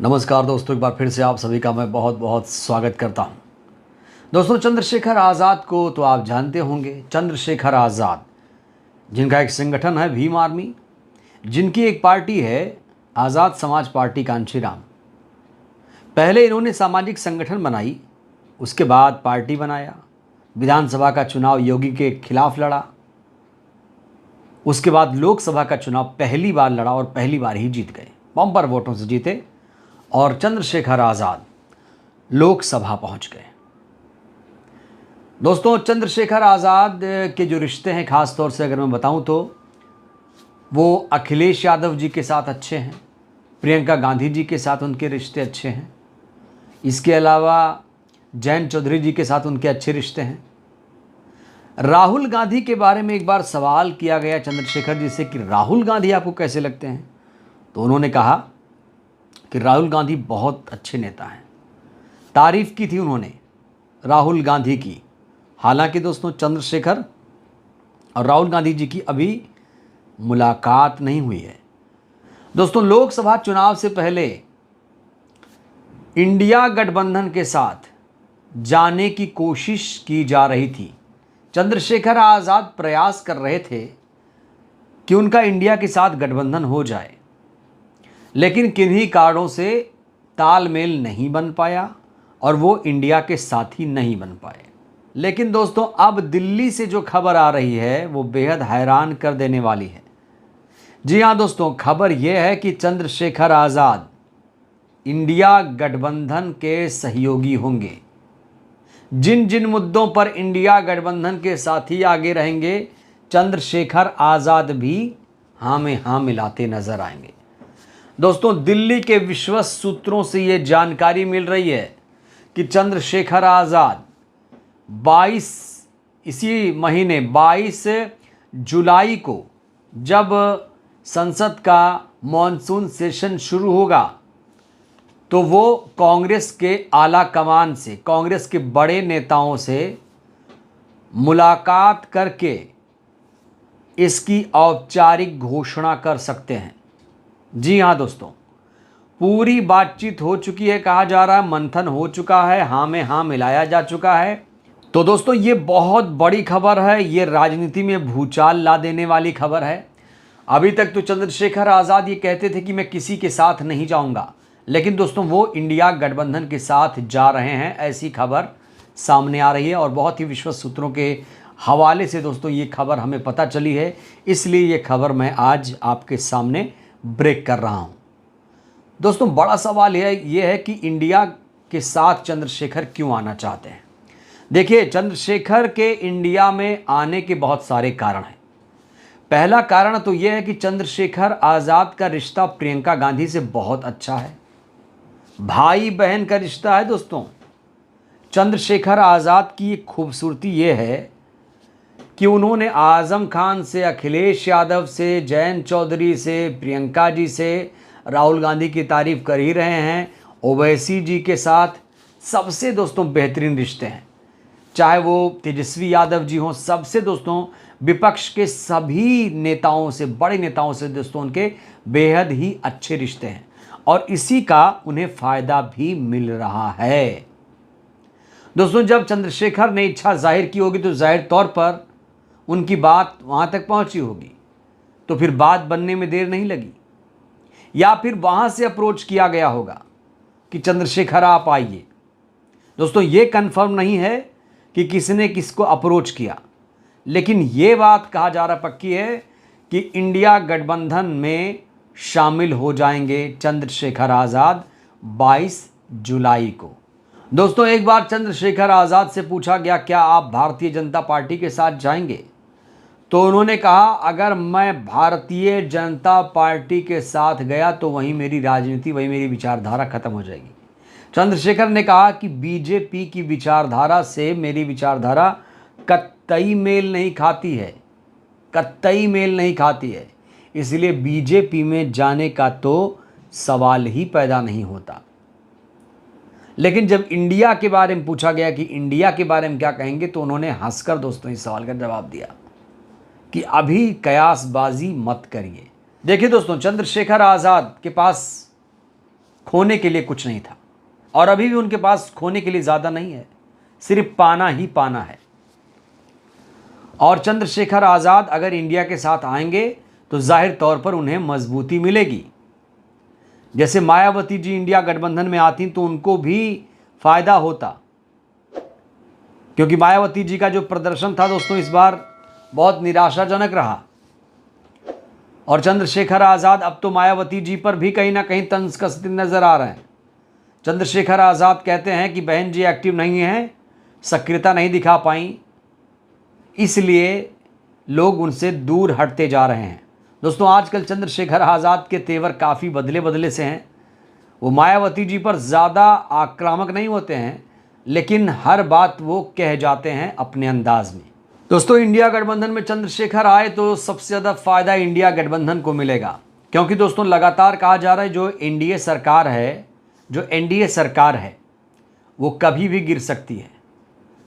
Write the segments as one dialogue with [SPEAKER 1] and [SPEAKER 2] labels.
[SPEAKER 1] नमस्कार दोस्तों, एक बार फिर से आप सभी का मैं बहुत बहुत स्वागत करता हूं। दोस्तों, चंद्रशेखर आज़ाद को तो आप जानते होंगे। चंद्रशेखर आज़ाद जिनका एक संगठन है भीम आर्मी, जिनकी एक पार्टी है आज़ाद समाज पार्टी कांशीराम। पहले इन्होंने सामाजिक संगठन बनाई, उसके बाद पार्टी बनाया, विधानसभा का चुनाव योगी के खिलाफ लड़ा, उसके बाद लोकसभा का चुनाव पहली बार लड़ा और पहली बार ही जीत गए, बम्पर वोटों से जीते और चंद्रशेखर आज़ाद लोकसभा पहुंच गए। दोस्तों, चंद्रशेखर आज़ाद के जो रिश्ते हैं, ख़ास तौर से अगर मैं बताऊं तो वो अखिलेश यादव जी के साथ अच्छे हैं, प्रियंका गांधी जी के साथ उनके रिश्ते अच्छे हैं, इसके अलावा जयंत चौधरी जी के साथ उनके अच्छे रिश्ते हैं। राहुल गांधी के बारे में एक बार सवाल किया गया चंद्रशेखर जी से कि राहुल गांधी आपको कैसे लगते हैं, तो उन्होंने कहा कि राहुल गांधी बहुत अच्छे नेता हैं। तारीफ़ की थी उन्होंने राहुल गांधी की। हालांकि दोस्तों, चंद्रशेखर और राहुल गांधी जी की अभी मुलाकात नहीं हुई है। दोस्तों, लोकसभा चुनाव से पहले इंडिया गठबंधन के साथ जाने की कोशिश की जा रही थी। चंद्रशेखर आज़ाद प्रयास कर रहे थे कि उनका इंडिया के साथ गठबंधन हो जाए, लेकिन किन्हीं कारणों से तालमेल नहीं बन पाया और वो इंडिया के साथ ही नहीं बन पाए। लेकिन दोस्तों, अब दिल्ली से जो खबर आ रही है वो बेहद हैरान कर देने वाली है। जी हाँ दोस्तों, खबर ये है कि चंद्रशेखर आज़ाद इंडिया गठबंधन के सहयोगी होंगे। जिन जिन मुद्दों पर इंडिया गठबंधन के साथी आगे रहेंगे, चंद्रशेखर आज़ाद भी हाँ में हाँ मिलाते नजर आएंगे। दोस्तों, दिल्ली के विश्वस्त सूत्रों से ये जानकारी मिल रही है कि चंद्रशेखर आज़ाद 22 जुलाई को जब संसद का मॉनसून सेशन शुरू होगा तो वो कांग्रेस के आला कमान से, कांग्रेस के बड़े नेताओं से मुलाकात करके इसकी औपचारिक घोषणा कर सकते हैं। जी हाँ दोस्तों, पूरी बातचीत हो चुकी है, कहा जा रहा है मंथन हो चुका है, हाँ में हाँ मिलाया जा चुका है। तो दोस्तों, ये बहुत बड़ी खबर है, ये राजनीति में भूचाल ला देने वाली खबर है। अभी तक तो चंद्रशेखर आज़ाद ये कहते थे कि मैं किसी के साथ नहीं जाऊंगा, लेकिन दोस्तों वो इंडिया गठबंधन के साथ जा रहे हैं, ऐसी खबर सामने आ रही है और बहुत ही विश्वस्त सूत्रों के हवाले से दोस्तों ये खबर हमें पता चली है। इसलिए ये खबर मैं आज आपके सामने ब्रेक कर रहा हूँ। दोस्तों, बड़ा सवाल ये है कि इंडिया के साथ चंद्रशेखर क्यों आना चाहते हैं। देखिए, चंद्रशेखर के इंडिया में आने के बहुत सारे कारण हैं। पहला कारण तो यह है कि चंद्रशेखर आज़ाद का रिश्ता प्रियंका गांधी से बहुत अच्छा है, भाई बहन का रिश्ता है। दोस्तों, चंद्रशेखर आज़ाद की एक खूबसूरती ये है कि उन्होंने आज़म खान से, अखिलेश यादव से, जयंत चौधरी से, प्रियंका जी से, राहुल गांधी की तारीफ़ कर ही रहे हैं, ओवैसी जी के साथ सबसे दोस्तों बेहतरीन रिश्ते हैं। चाहे वो तेजस्वी यादव जी हों, सबसे दोस्तों विपक्ष के सभी नेताओं से, बड़े नेताओं से दोस्तों उनके बेहद ही अच्छे रिश्ते हैं और इसी का उन्हें फ़ायदा भी मिल रहा है। दोस्तों, जब चंद्रशेखर ने इच्छा जाहिर की होगी तो जाहिर तौर पर उनकी बात वहाँ तक पहुँची होगी, तो फिर बात बनने में देर नहीं लगी, या फिर वहाँ से अप्रोच किया गया होगा कि चंद्रशेखर आप आइए। दोस्तों, ये कंफर्म नहीं है कि किसने किसको अप्रोच किया, लेकिन ये बात कहा जा रहा पक्की है कि इंडिया गठबंधन में शामिल हो जाएंगे चंद्रशेखर आज़ाद 22 जुलाई को। दोस्तों, एक बार चंद्रशेखर आज़ाद से पूछा गया क्या आप भारतीय जनता पार्टी के साथ जाएंगे, तो उन्होंने कहा अगर मैं भारतीय जनता पार्टी के साथ गया तो वहीं मेरी राजनीति, वहीं मेरी विचारधारा खत्म हो जाएगी। चंद्रशेखर ने कहा कि बीजेपी की विचारधारा से मेरी विचारधारा कतई मेल नहीं खाती है, कतई मेल नहीं खाती है, इसलिए बीजेपी में जाने का तो सवाल ही पैदा नहीं होता। लेकिन जब इंडिया के बारे में पूछा गया कि इंडिया के बारे में क्या कहेंगे, तो उन्होंने हंसकर दोस्तों इस सवाल का जवाब दिया कि अभी कयासबाजी मत करिए। देखिए दोस्तों, चंद्रशेखर आज़ाद के पास खोने के लिए कुछ नहीं था, और अभी भी उनके पास खोने के लिए ज़्यादा नहीं है, सिर्फ पाना ही पाना है। और चंद्रशेखर आज़ाद अगर इंडिया के साथ आएंगे तो जाहिर तौर पर उन्हें मजबूती मिलेगी। जैसे मायावती जी इंडिया गठबंधन में आती तो उनको भी फायदा होता, क्योंकि मायावती जी का जो प्रदर्शन था दोस्तों इस बार बहुत निराशाजनक रहा। और चंद्रशेखर आज़ाद अब तो मायावती जी पर भी कहीं ना कहीं तंज कसते नजर आ रहे हैं। चंद्रशेखर आज़ाद कहते हैं कि बहन जी एक्टिव नहीं हैं, सक्रियता नहीं दिखा पाई, इसलिए लोग उनसे दूर हटते जा रहे हैं। दोस्तों आजकल चंद्रशेखर आज़ाद के तेवर काफ़ी बदले बदले से हैं। वो मायावती जी पर ज़्यादा आक्रामक नहीं होते हैं, लेकिन हर बात वो कह जाते हैं अपने अंदाज में। दोस्तों इंडिया गठबंधन में चंद्रशेखर आए तो सबसे ज़्यादा फायदा इंडिया गठबंधन को मिलेगा, क्योंकि दोस्तों लगातार कहा जा रहा है जो एनडीए सरकार है वो कभी भी गिर सकती है।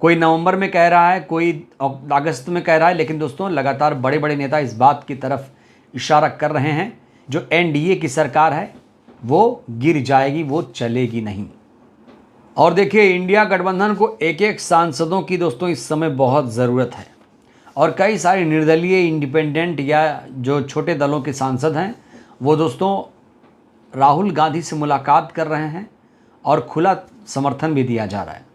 [SPEAKER 1] कोई नवंबर में कह रहा है, कोई अगस्त में कह रहा है, लेकिन दोस्तों लगातार बड़े बड़े नेता इस बात की तरफ इशारा कर रहे हैं जो एनडीए की सरकार है वो गिर जाएगी, वो चलेगी नहीं। और देखिए इंडिया गठबंधन को एक एक सांसदों की दोस्तों इस समय बहुत ज़रूरत है, और कई सारे निर्दलीय, इंडिपेंडेंट या जो छोटे दलों के सांसद हैं वो दोस्तों राहुल गांधी से मुलाकात कर रहे हैं और खुला समर्थन भी दिया जा रहा है।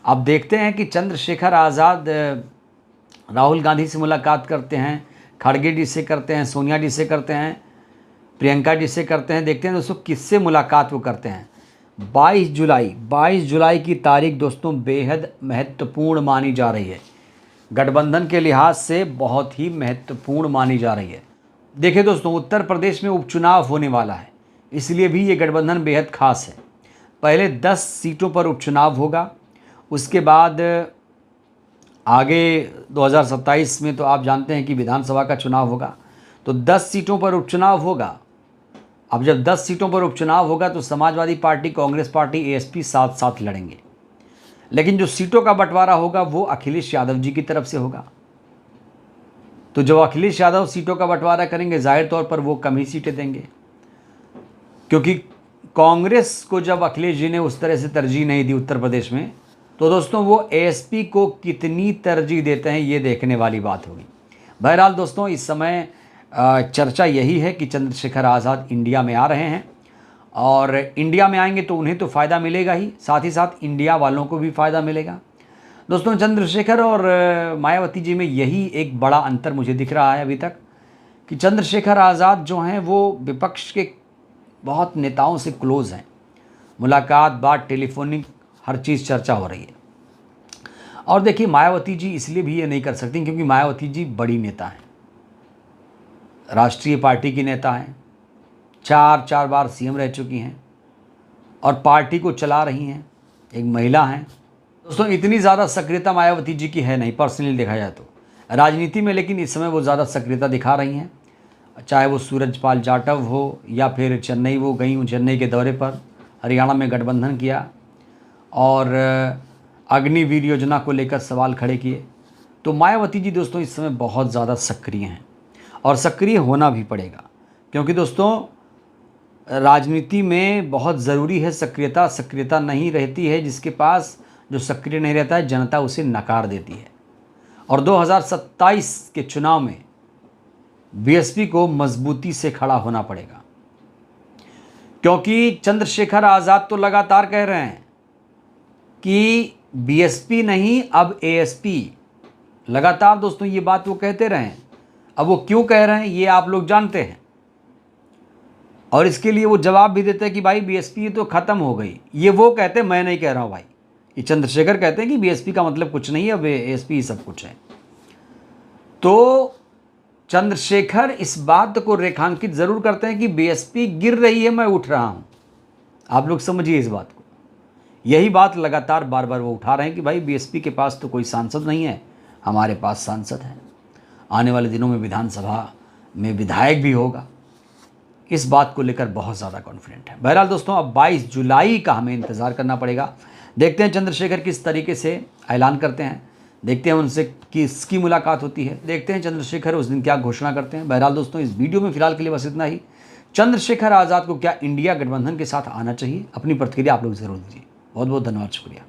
[SPEAKER 1] अब देखते हैं कि चंद्रशेखर आज़ाद राहुल गांधी से मुलाकात करते हैं, खड़गे जी से करते हैं, सोनिया जी से करते हैं, प्रियंका जी से करते हैं। देखते हैं दोस्तों किससे मुलाकात वो करते हैं। 22 जुलाई की तारीख दोस्तों बेहद महत्वपूर्ण मानी जा रही है, गठबंधन के लिहाज से बहुत ही महत्वपूर्ण मानी जा रही है। देखिए दोस्तों उत्तर प्रदेश में उपचुनाव होने वाला है, इसलिए भी ये गठबंधन बेहद खास है। पहले 10 सीटों पर उपचुनाव होगा, उसके बाद आगे 2027 में तो आप जानते हैं कि विधानसभा का चुनाव होगा, तो 10 सीटों पर उपचुनाव होगा। अब जब 10 सीटों पर उपचुनाव होगा तो Samajwadi party, Congress party, ASP साथ साथ लड़ेंगे, लेकिन जो सीटों का बंटवारा होगा वो अखिलेश यादव जी की तरफ से होगा। तो जब अखिलेश यादव सीटों का बंटवारा करेंगे जाहिर तौर पर वो कम ही सीटें देंगे, क्योंकि कांग्रेस को जब अखिलेश जी ने उस तरह से तरजीह नहीं दी उत्तर प्रदेश में, तो दोस्तों वो एएसपी को कितनी तरजीह देते हैं ये देखने वाली बात होगी। बहरहाल दोस्तों इस समय चर्चा यही है कि चंद्रशेखर आज़ाद इंडिया में आ रहे हैं, और इंडिया में आएंगे तो उन्हें तो फ़ायदा मिलेगा ही, साथ ही साथ इंडिया वालों को भी फ़ायदा मिलेगा। दोस्तों चंद्रशेखर और मायावती जी में यही एक बड़ा अंतर मुझे दिख रहा है अभी तक, कि चंद्रशेखर आज़ाद जो हैं वो विपक्ष के बहुत नेताओं से क्लोज़ हैं, मुलाकात, बात, टेलीफोनिक, हर चीज़ चर्चा हो रही है। और देखिए मायावती जी इसलिए भी ये नहीं कर सकती क्योंकि मायावती जी बड़ी नेता हैं, राष्ट्रीय पार्टी की नेता हैं, 4 बार सीएम रह चुकी हैं और पार्टी को चला रही हैं, एक महिला हैं। दोस्तों इतनी ज़्यादा सक्रियता मायावती जी की है नहीं पर्सनली देखा जाए तो राजनीति में, लेकिन इस समय वो ज़्यादा सक्रियता दिखा रही हैं। चाहे वो सूरजपाल जाटव हो या फिर चेन्नई, वो गई हूँ चेन्नई के दौरे पर, हरियाणा में गठबंधन किया और अग्निवीर योजना को लेकर सवाल खड़े किए। तो मायावती जी दोस्तों इस समय बहुत ज़्यादा सक्रिय हैं और सक्रिय होना भी पड़ेगा, क्योंकि दोस्तों राजनीति में बहुत ज़रूरी है सक्रियता। सक्रियता नहीं रहती है जिसके पास, जो सक्रिय नहीं रहता है जनता उसे नकार देती है। और 2027 के चुनाव में बीएसपी को मजबूती से खड़ा होना पड़ेगा, क्योंकि चंद्रशेखर आज़ाद तो लगातार कह रहे हैं कि बीएसपी नहीं अब एएसपी, लगातार दोस्तों ये बात वो कहते रहे हैं। अब वो क्यों कह रहे हैं ये आप लोग जानते हैं, और इसके लिए वो जवाब भी देते हैं कि भाई बीएसपी तो ख़त्म हो गई। ये वो कहते हैं, मैं नहीं कह रहा हूँ भाई, ये चंद्रशेखर कहते हैं कि बीएसपी का मतलब कुछ नहीं है, अब एएसपी ही सब कुछ है। तो चंद्रशेखर इस बात को रेखांकित ज़रूर करते हैं कि बीएसपी गिर रही है, मैं उठ रहा हूँ। आप लोग समझिए इस बात को, यही बात लगातार बार बार वो उठा रहे हैं कि भाई बीएसपी के पास तो कोई सांसद नहीं है, हमारे पास सांसद है, आने वाले दिनों में विधानसभा में विधायक भी होगा। इस बात को लेकर बहुत ज़्यादा कॉन्फिडेंट है। बहरहाल दोस्तों अब 22 जुलाई का हमें इंतज़ार करना पड़ेगा, देखते हैं चंद्रशेखर किस तरीके से ऐलान करते हैं, देखते हैं उनसे किसकी मुलाकात होती है, देखते हैं चंद्रशेखर उस दिन क्या घोषणा करते हैं। बहरहाल दोस्तों इस वीडियो में फ़िलहाल के लिए बस इतना ही। चंद्रशेखर आज़ाद को क्या इंडिया गठबंधन के साथ आना चाहिए? अपनी प्रतिक्रिया आप लोग जरूर दीजिए। बहुत बहुत धन्यवाद, शुक्रिया।